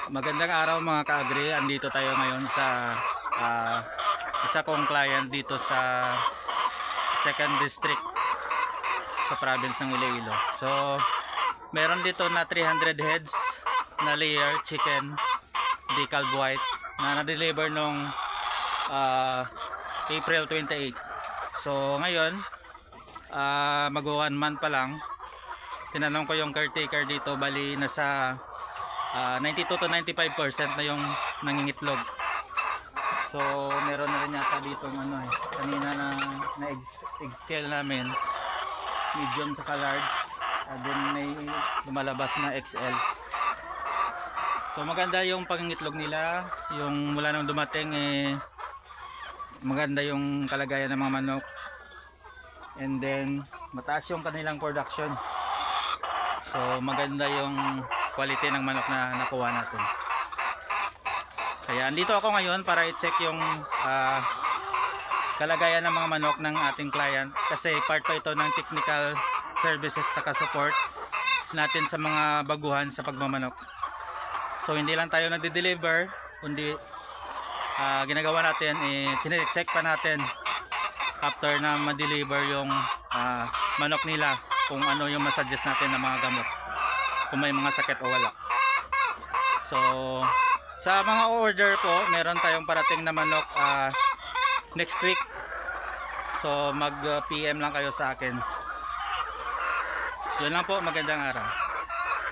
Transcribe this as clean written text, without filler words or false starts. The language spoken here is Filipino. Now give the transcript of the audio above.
Magandang araw mga ka-agri. Andito tayo ngayon sa isa kong client dito sa 2nd District sa province ng Iloilo. So, meron dito na 300 heads na layer chicken decal white na na-deliver nung April 28. So, ngayon, mag-1 month pa lang. Tinanong ko yung caretaker dito, bali nasa 92 to 95% na yung nangingitlog. So meron na rin yata dito kanina na egg scale namin, medium to large, then may lumalabas na XL. So maganda yung pangingitlog nila, yung mula nang dumating maganda yung kalagayan ng mga manok, and then mataas yung kanilang production. So maganda yung quality ng manok na nakuha natin. Kaya andito ako ngayon para i-check yung kalagayan ng mga manok ng ating client, kasi part pa ito ng technical services saka support natin sa mga baguhan sa pagmamanok. So hindi lang tayo nagde-deliver, kundi ginagawa natin, check pa natin after na ma-deliver yung manok nila kung ano yung masuggest natin ng mga gamot, kung may mga sakit o wala. So sa mga order po, meron tayong parating na manok next week. So mag PM lang kayo sa akin. Yun lang po, magandang araw.